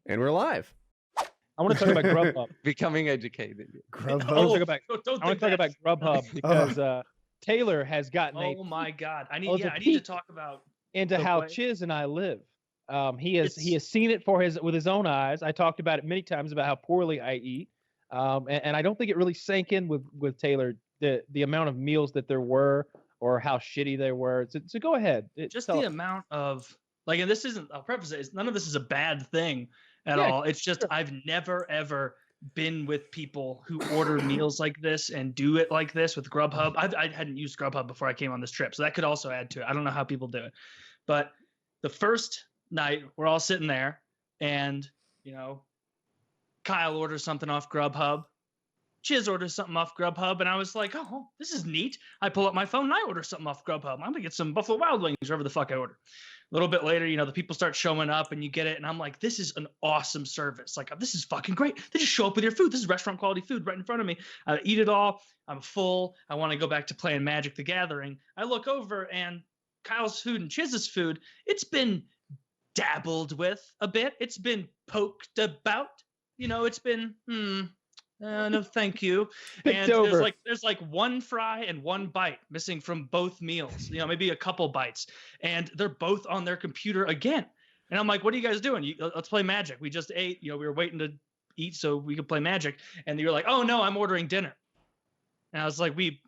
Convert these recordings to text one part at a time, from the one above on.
And we're live. I want to talk about Grubhub. Becoming educated. Grubhub. I want to talk about Grubhub because Taylor has gotten Oh my God! I need to talk about into how Chiz and I live. He has seen it with his own eyes. I talked about it many times about how poorly I eat, and I don't think it really sank in with Taylor the amount of meals that there were or how shitty they were. So go ahead. The amount of and this isn't. I'll preface it. None of this is a bad thing at all. It's just I've never ever been with people who order meals like this and do it like this with Grubhub. I hadn't used Grubhub before I came on this trip, so that could also add to it. I don't know how people do it, but the first night we're all sitting there and Kyle orders something off Grubhub, Chiz orders something off Grubhub, and I was like, oh, this is neat. I pull up my phone and I order something off Grubhub. I'm gonna get some Buffalo Wild Wings, whatever the fuck I order. A little bit later, the people start showing up and you get it, and I'm like, this is an awesome service. Like, this is fucking great. They just show up with your food. This is restaurant quality food right in front of me. I eat it all. I'm full. I want to go back to playing Magic the Gathering. I look over and Kyle's food and Chiz's food, it's been dabbled with a bit. It's been poked about. It's been no thank you. And there's like one fry and one bite missing from both meals, maybe a couple bites, and they're both on their computer again. And I'm like, what are you guys doing? Let's play Magic. We just ate, we were waiting to eat so we could play Magic. And you're like, oh no, I'm ordering dinner. And I was like, we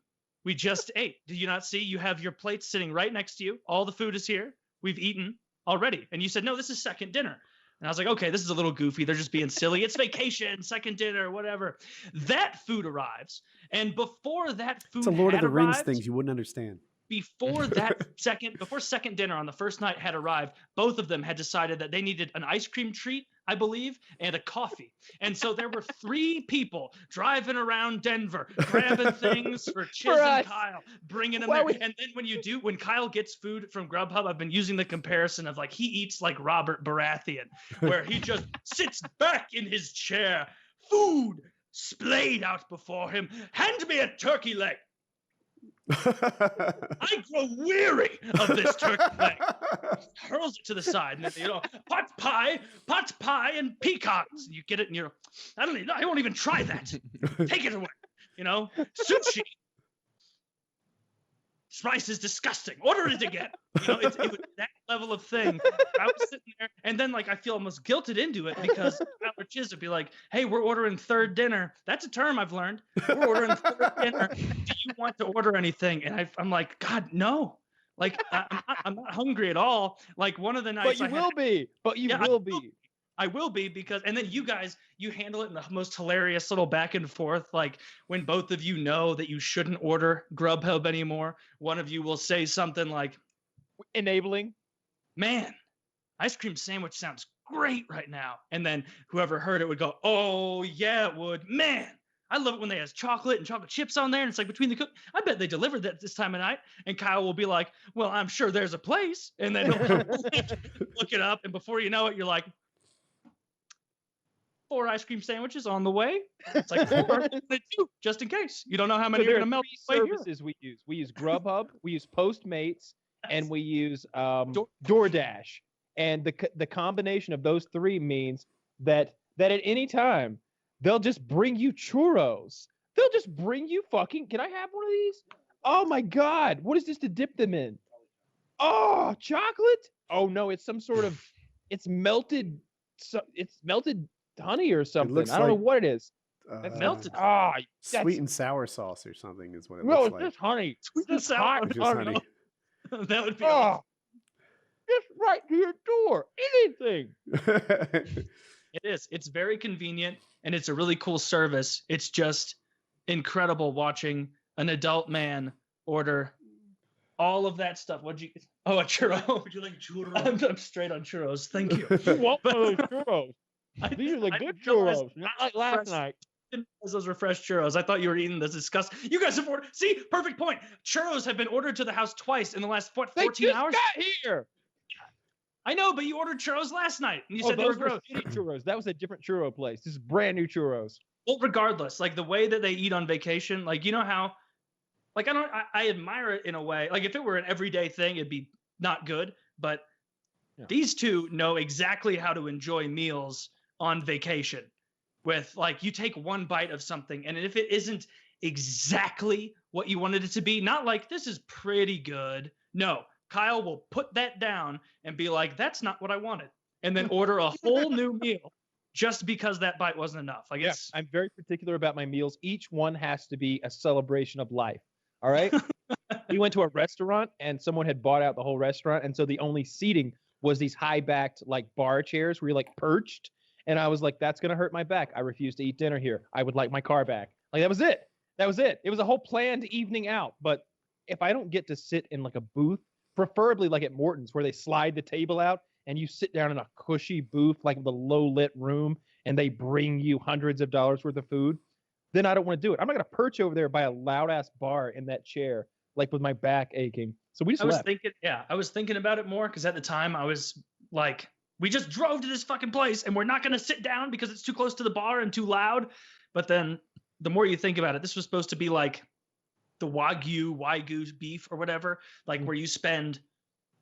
just ate. Did you not see? You have your plates sitting right next to you. All the food is here. We've eaten already. And you said, no, this is second dinner. And I was like, okay, this is a little goofy. They're just being silly. It's vacation, second dinner, whatever. That food arrives. And before that food it's a Lord of the Rings things you wouldn't understand. Before second dinner on the first night had arrived, both of them had decided that they needed an ice cream treat, I believe, and a coffee. And so there were 3 people driving around Denver, grabbing things for Chiz and Kyle, bringing them there. And then when Kyle gets food from Grubhub, I've been using the comparison of he eats like Robert Baratheon, where he just sits back in his chair, food splayed out before him. Hand me a turkey leg. I grow weary of this turkey leg. Hurls it to the side, and then, pot pie, and pecans. And you get it, and I won't even try that. Take it away. Sushi. Spice is disgusting. Order it again. It was that level of thing. I was sitting there, and then I feel almost guilted into it because Albert Chiz would be like, "Hey, we're ordering third dinner." That's a term I've learned. We're ordering third dinner. Do you want to order anything? And I'm like, God, no. I'm not hungry at all. One of the nights, but you will be. I will be because, and then you guys, you handle it in the most hilarious little back and forth. When both of you know that you shouldn't order Grubhub anymore, one of you will say something like, enabling, man, ice cream sandwich sounds great right now. And then whoever heard it would go, oh yeah, it would. Man, I love it when they have chocolate and chocolate chips on there. And it's between the cook, I bet they delivered that this time of night. And Kyle will be like, well, I'm sure there's a place. And then he'll look it up. And before you know it, you're like, 4 ice cream sandwiches on the way. It's 4, just in case. You don't know how many are going to melt. Services we use. We use Grubhub, we use Postmates, and we use DoorDash. And the combination of those 3 means that at any time, they'll just bring you churros. They'll just bring you fucking, can I have one of these? Oh my God. What is this to dip them in? Oh, chocolate? Oh no, it's some sort of, it's melted honey or something. I don't know what it is. Melted. Sweet and sour sauce or something is what it looks like. No, it's just honey. Sweet and sour. Just honey. That would be awesome. Just right to your door. Anything. It is. It's very convenient, and it's a really cool service. It's just incredible watching an adult man order all of that stuff. What'd you? Oh, a churro. Would you like a churro? I'm straight on churros. Thank you. You want one of those churros? These are the good churros, not like last night. Those were fresh churros. I thought you were eating this disgusting. You guys have ordered. See, perfect point. Churros have been ordered to the house twice in the last 14 hours. They just got here. I know, but you ordered churros last night, and you said they were gross. Churros. That was a different churro place. This is brand new churros. Well, regardless, the way that they eat on vacation, you know how, I admire it in a way. If it were an everyday thing, it'd be not good. But these 2 know exactly how to enjoy meals on vacation with like you take one bite of something and if it isn't exactly what you wanted it to be, not like this is pretty good. No, Kyle will put that down and be like, that's not what I wanted. And then order a whole new meal just because that bite wasn't enough. Like I'm very particular about my meals. Each one has to be a celebration of life. All right. We went to a restaurant and someone had bought out the whole restaurant. And so the only seating was these high backed like bar chairs where you're like perched. And I was like, that's going to hurt my back. I refuse to eat dinner here. I would like my car back. Like that was it. That was it. It was a whole planned evening out. But if I don't get to sit in like a booth, preferably like at Morton's where they slide the table out and you sit down in a cushy booth, like the low lit room, and they bring you hundreds of dollars worth of food, then I don't want to do it. I'm not going to perch over there by a loud ass bar in that chair, like with my back aching. So we just left. I was thinking about it more because at the time I was like, we just drove to this fucking place and we're not going to sit down because it's too close to the bar and too loud. But then the more you think about it, this was supposed to be like the Wagyu beef or whatever, like where you spend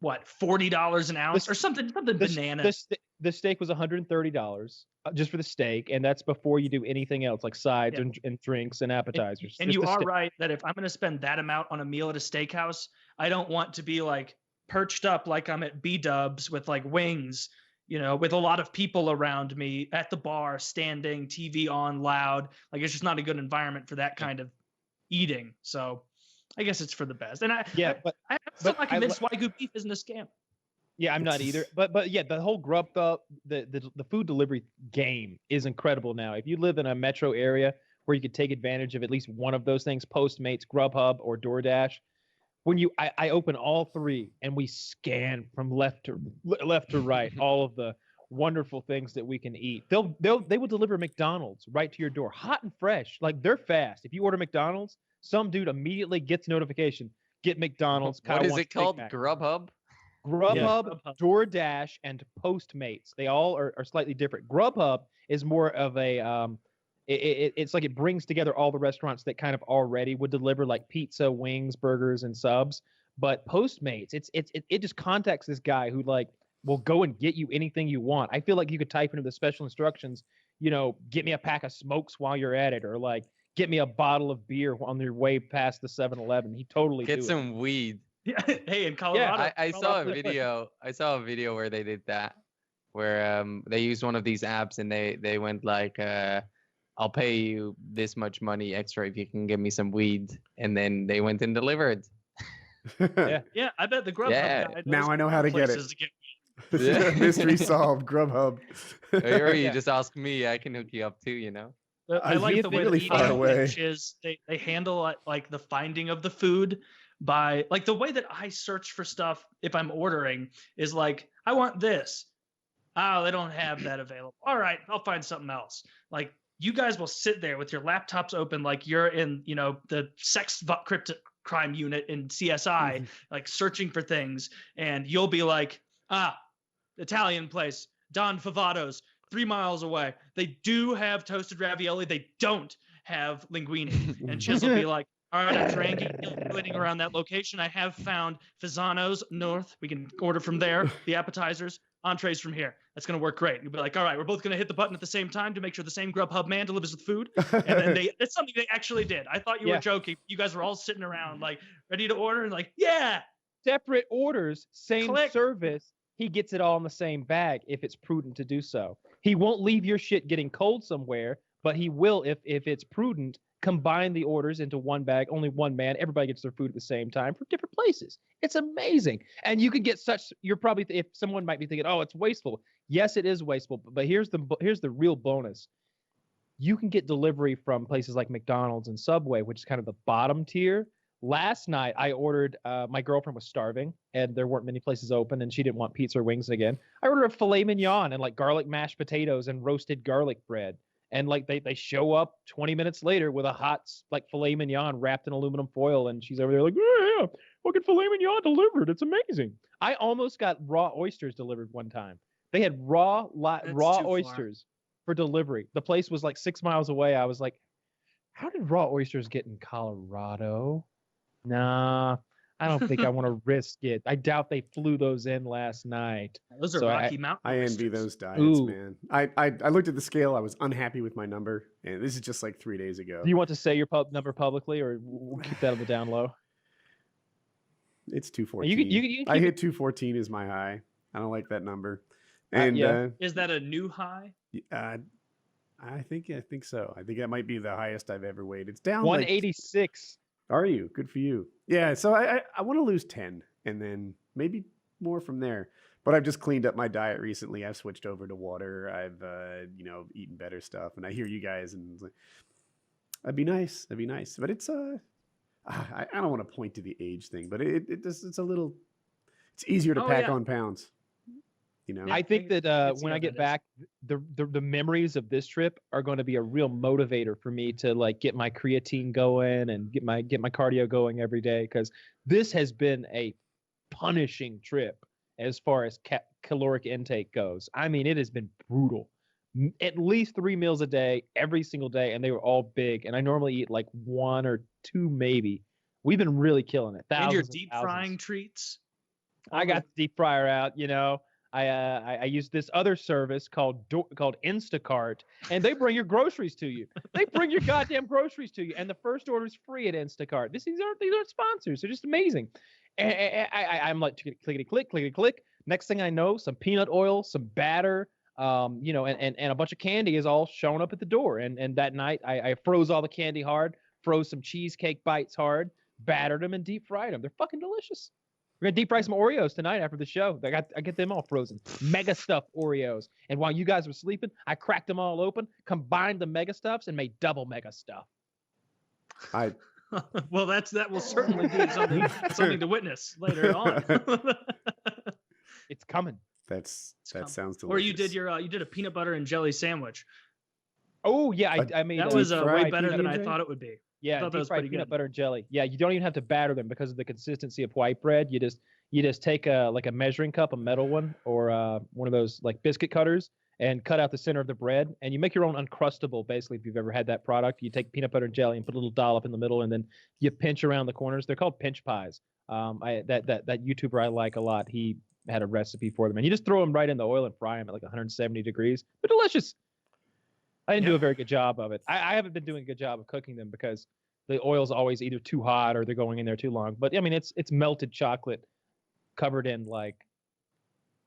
what, $40 an ounce or something bananas. The steak was $130 just for the steak, and that's before you do anything else like sides and drinks and appetizers. And you are right that if I'm going to spend that amount on a meal at a steakhouse, I don't want to be like perched up like I'm at B-dubs with like wings, you know, with a lot of people around me at the bar, standing, TV on, loud. Like it's just not a good environment for that kind of eating. So I guess it's for the best. And I'm still not convinced Wagyu beef isn't a scam. Yeah, I'm not either. But yeah, the whole Grubhub, the food delivery game is incredible now. If you live in a metro area where you could take advantage of at least one of those things, Postmates, Grubhub, or DoorDash, when I open all three and we scan from left to right all of the wonderful things that we can eat. They will deliver McDonald's right to your door, hot and fresh. Like they're fast. If you order McDonald's, some dude immediately gets notification. Get McDonald's. What is it called? Grubhub? Grubhub, DoorDash, and Postmates. They all are slightly different. Grubhub is more of a it's like it brings together all the restaurants that kind of already would deliver like pizza, wings, burgers, and subs. But Postmates, it just contacts this guy who like will go and get you anything you want. I feel like you could type into the special instructions, you know, get me a pack of smokes while you're at it, or like get me a bottle of beer on your way past the 7-Eleven. He totally get some weed. Yeah. Hey, in Colorado, yeah, I saw a video. I saw a video where they did that, where they used one of these apps and they went like, I'll pay you this much money extra if you can give me some weed, and then they went and delivered. yeah, I bet the Grubhub guy. Now I know how to get it. Mystery solved. Grubhub. Or you just ask me, I can hook you up too. You know. I like the way really far away. Is they handle like the finding of the food by like the way that I search for stuff if I'm ordering is like, I want this. Oh, they don't have that available. All right, I'll find something else. Like you guys will sit there with your laptops open like you're in, you know, the sex crypto crime unit in CSI, like searching for things, and you'll be like, Italian place, Don Favato's, 3 miles away. They do have toasted ravioli. They don't have linguine. And Chiz will be like, all right, I'm triangulating around that location. I have found Fasano's north. We can order from there. The appetizers, entrees from here. That's going to work great. You'll be like, all right, we're both going to hit the button at the same time to make sure the same Grubhub man delivers the food. And then it's something they actually did. I thought you were joking. You guys were all sitting around like ready to order and like, yeah. Separate orders, same service. He gets it all in the same bag if it's prudent to do so. He won't leave your shit getting cold somewhere, but he will, if it's prudent, combine the orders into one bag, only one man. Everybody gets their food at the same time from different places. It's amazing. And you can get you're probably, if someone might be thinking, oh, it's wasteful. Yes, it is wasteful. But here's the real bonus. You can get delivery from places like McDonald's and Subway, which is kind of the bottom tier. Last night, I ordered, my girlfriend was starving, and there weren't many places open, and she didn't want pizza or wings again. I ordered a filet mignon and like garlic mashed potatoes and roasted garlic bread. And like they show up 20 minutes later with a hot like filet mignon wrapped in aluminum foil, and she's over there like, yeah, look at filet mignon delivered. It's amazing. I almost got raw oysters delivered one time. They had raw oysters for delivery. The place was like 6 miles away. I was like, how did raw oysters get in Colorado? Nah, I don't think I want to risk it. I doubt they flew those in last night. Those are So Rocky Mountain. I envy oysters. those diets, Ooh. man. I looked at the scale. I was unhappy with my number, and this is just like 3 days ago. Do you want to say your number publicly, or we'll keep that on the down low? It's 214. You can I keep hit 214 is my high. I don't like that number. And yeah. Is that a new high? I think so. I think that might be the highest I've ever weighed. It's down 186. Are you? Good for you. Yeah, so I want to lose 10 and then maybe more from there. But I've just cleaned up my diet recently. I've switched over to water. I've eaten better stuff. And I hear you guys and it's like, that'd be nice. That'd be nice. But it's I don't want to point to the age thing, but it's a little, it's easier to pack on pounds. You know, I think that when I get back, the memories of this trip are going to be a real motivator for me to like get my creatine going and get my cardio going every day, because this has been a punishing trip as far as caloric intake goes. I mean, it has been brutal. At least 3 meals a day, every single day, and they were all big. And I normally eat like 1 or 2, maybe. We've been really killing it. And your deep frying treats. I got the deep fryer out, you know. I use this other service called Instacart, and they bring your groceries to you. They bring your goddamn groceries to you, and the first order is free at Instacart. These aren't sponsors. They're just amazing. And I'm like clickety click. Next thing I know, some peanut oil, some batter, and a bunch of candy is all showing up at the door. And that night I froze all the candy hard, froze some cheesecake bites hard, battered them and deep fried them. They're fucking delicious. We're gonna deep fry some Oreos tonight after the show. I get them all frozen. Mega stuffed Oreos. And while you guys were sleeping, I cracked them all open, combined the mega stuffs, and made double mega stuff. Well, that will certainly be something to witness later on. It's coming. That sounds delicious. Or you did a peanut butter and jelly sandwich. Oh yeah, I made that was way better than I thought it would be. Yeah, deep fried peanut butter and jelly. Yeah, you don't even have to batter them because of the consistency of white bread. You just take a measuring cup, a metal one, or one of those like biscuit cutters, and cut out the center of the bread, and you make your own Uncrustable. Basically, if you've ever had that product, you take peanut butter and jelly and put a little dollop in the middle, and then you pinch around the corners. They're called pinch pies. That YouTuber I like a lot, he had a recipe for them, and you just throw them right in the oil and fry them at like 170 degrees. But delicious. I didn't do a very good job of it. I haven't been doing a good job of cooking them because the oil's always either too hot or they're going in there too long. But I mean, it's melted chocolate covered in like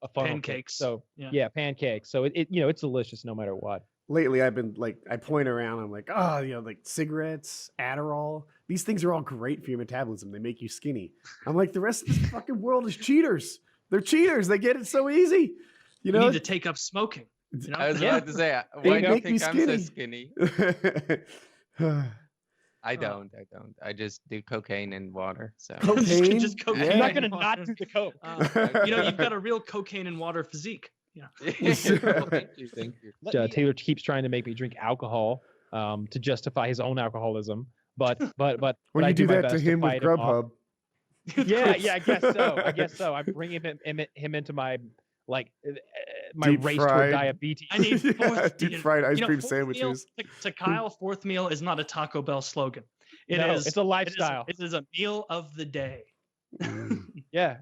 a funnel pancakes. Cake. So yeah, pancakes. So it's delicious no matter what. Lately, I've been like, I point around. I'm like, like cigarettes, Adderall. These things are all great for your metabolism. They make you skinny. I'm like, the rest of this fucking world is cheaters. They're cheaters. They get it so easy. You need to take up smoking. You know? I was about to say, why do you think I'm so skinny? I don't. I just do cocaine and water. So cocaine? just cocaine. You're not gonna not do the coke. You've got a real cocaine and water physique. Yeah. Thank you. Taylor keeps trying to make me drink alcohol to justify his own alcoholism, but when you do that to him with Grubhub. Yeah, I guess so. I'm bringing him into my my deep race fried. toward diabetes. I need deep fried ice cream sandwiches. To Kyle, fourth meal is not a Taco Bell slogan. It's a lifestyle. It is a meal of the day. Yeah,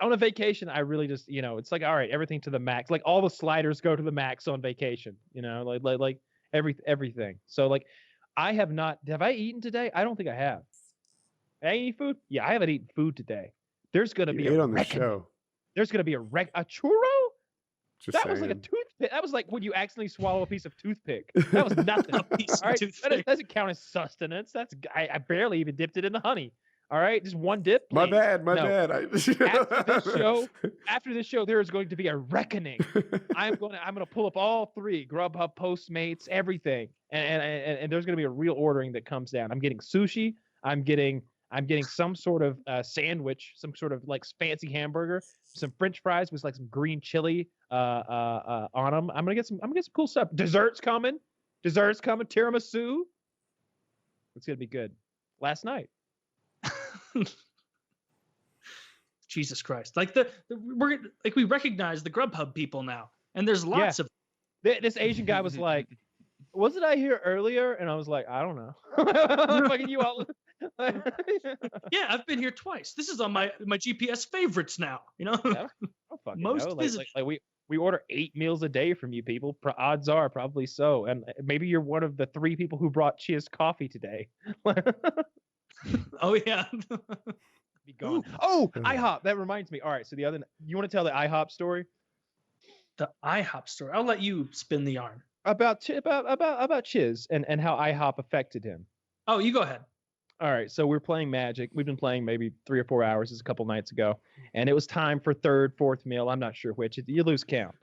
on a vacation, I really just it's like, all right, everything to the max. Like all the sliders go to the max on vacation. Like everything. So like, I have not. Have I eaten today? I don't think I have. I eat food? Yeah, I haven't eaten food today. There's gonna be on the show. There's gonna be a churro. Just that saying. was like a toothpick. That was like when you accidentally swallow a piece of toothpick. That was nothing. All right, that doesn't count as sustenance. I barely even dipped it in the honey. All right, just one dip. My bad. After this show, there is going to be a reckoning. I'm gonna pull up all 3 Grubhub, Postmates, everything, and there's gonna be a real ordering that comes down. I'm getting sushi. I'm getting some sort of sandwich, some sort of like fancy hamburger, some French fries with like some green chili on them. I'm gonna get some cool stuff. Desserts coming. Tiramisu. It's gonna be good. Last night. Jesus Christ! Like we recognize the Grubhub people now, and there's lots of. This Asian guy was like, "Wasn't I here earlier?" And I was like, "I don't know." Fucking you all. Yeah, I've been here twice. This is on my GPS favorites now. You know, I don't fucking Most know. visited. Like we order 8 meals a day from you people. Odds are probably so. And maybe you're one of the 3 people who brought Chiz coffee today. oh yeah. Be gone. Oh, IHOP. That reminds me. All right. So you want to tell the IHOP story The IHOP story. I'll let you spin the yarn. about Chiz and how IHOP affected him. Oh, you go ahead. All right, so we're playing Magic. We've been playing maybe 3 or 4 hours. This is a couple nights ago, and it was time for 3rd, 4th meal. I'm not sure which. You lose count.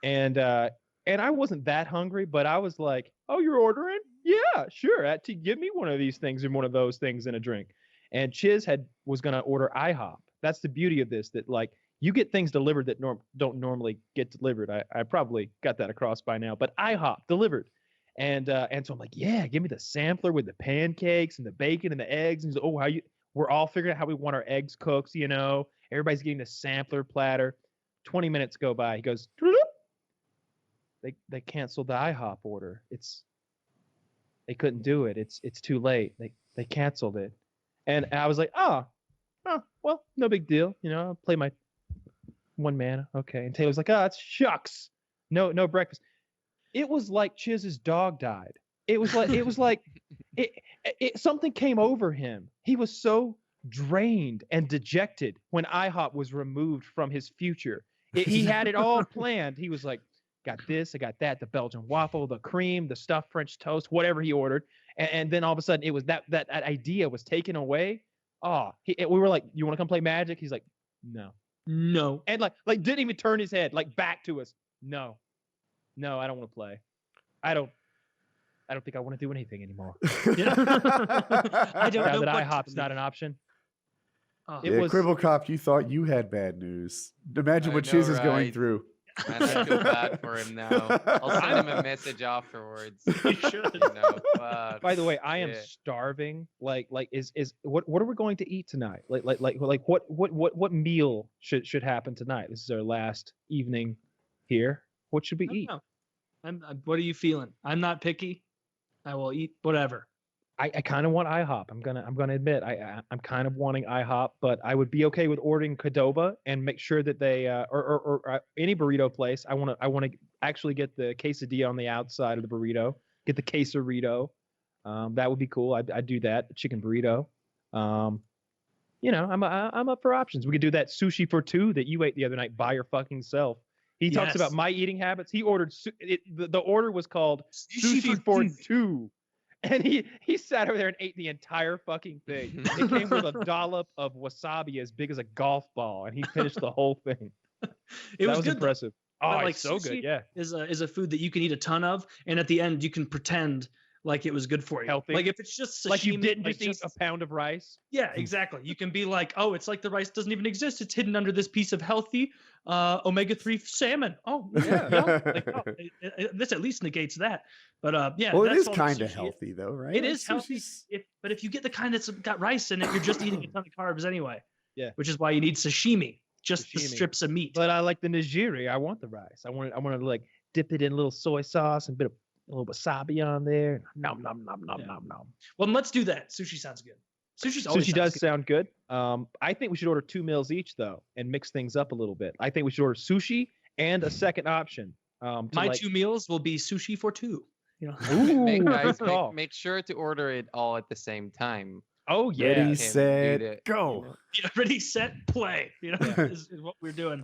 And I wasn't that hungry, but I was like, "Oh, you're ordering? Yeah, sure. Give me one of these things and one of those things and a drink." And Chiz was gonna order IHOP. That's the beauty of this. That like you get things delivered that don't normally get delivered. I probably got that across by now, but IHOP delivered. And so I'm like, yeah, give me the sampler with the pancakes and the bacon and the eggs. And he's like, oh, we're all figuring out how we want our eggs cooked, you know. Everybody's getting the sampler platter. 20 minutes go by. He goes, they canceled the IHOP order. They couldn't do it. It's too late. They canceled it. And I was like, oh, well, no big deal. You know, I'll play my 1 mana. Okay. And Taylor's like, oh, it's shucks. No breakfast. It was like Chiz's dog died. It was like something came over him. He was so drained and dejected when IHOP was removed from his future. He had it all planned. He was like, got this, I got that, the Belgian waffle, the cream, the stuffed French toast, whatever he ordered. And then all of a sudden it was that idea was taken away. Oh, we were like, you want to come play Magic? He's like, no. And like didn't even turn his head like back to us. No, I don't want to play. I don't think I want to do anything anymore. I don't Now know that what IHOP's not an option. Yeah, Kwebbelkop, you thought you had bad news. Imagine I what know, Chiz is going right? through. Man, I feel bad for him now. I'll send him a message afterwards. You should. You know, fuck. By the way, I am Yeah. starving. Like is what are we going to eat tonight? Like what meal should happen tonight? This is our last evening here. What should we eat? What are you feeling? I'm not picky. I will eat whatever. I kind of want IHOP. I'm gonna admit I'm kind of wanting IHOP, but I would be okay with ordering Qdoba and make sure that they or any burrito place. I want to actually get the quesadilla on the outside of the burrito. Get the quesarito. That would be cool. I'd do that. The chicken burrito. You know, I'm up for options. We could do that sushi for 2 that you ate the other night by your fucking self. He talks about my eating habits. He ordered the order was called sushi for 2. And he sat over there and ate the entire fucking thing. It came with a dollop of wasabi as big as a golf ball, and he finished the whole thing. It was good, good, impressive. But, Oh, like, it's so good. sushi Yeah. Is a food that you can eat a ton of, and at the end you can pretend like it was good for you. Healthy. Like if it's just sashimi, Like you didn't just eat a pound of rice. Yeah, exactly. You can be like, oh, it's like the rice doesn't even exist. It's hidden under this piece of healthy omega-3 salmon. Oh, yeah. Like, oh, this at least negates that. But yeah. Well, it that's is all kind of sushi healthy, though, right? It Like, is healthy, sushi's- but if you get the kind that's got rice in it, you're just eating a ton of carbs anyway. Yeah. Which is why you need sashimi, just the Sashimi. strips of meat. But I like the nigiri. I want the rice. I want to like dip it in a little soy sauce and a little wasabi on there. Nom nom nom nom Yeah. nom nom. Well, let's do that. Sushi sounds good. Sushi's always Sushi sounds does sound good. I think we should order 2 meals each though, and mix things up a little bit. I think we should order sushi and a second option. My 2 meals will be sushi for 2. You know. Ooh, Guys, good call. make sure to order it all at the same time. Oh yeah. Ready, Him set, do that, go. you know. Yeah, ready, set, play. You know, is what we're doing.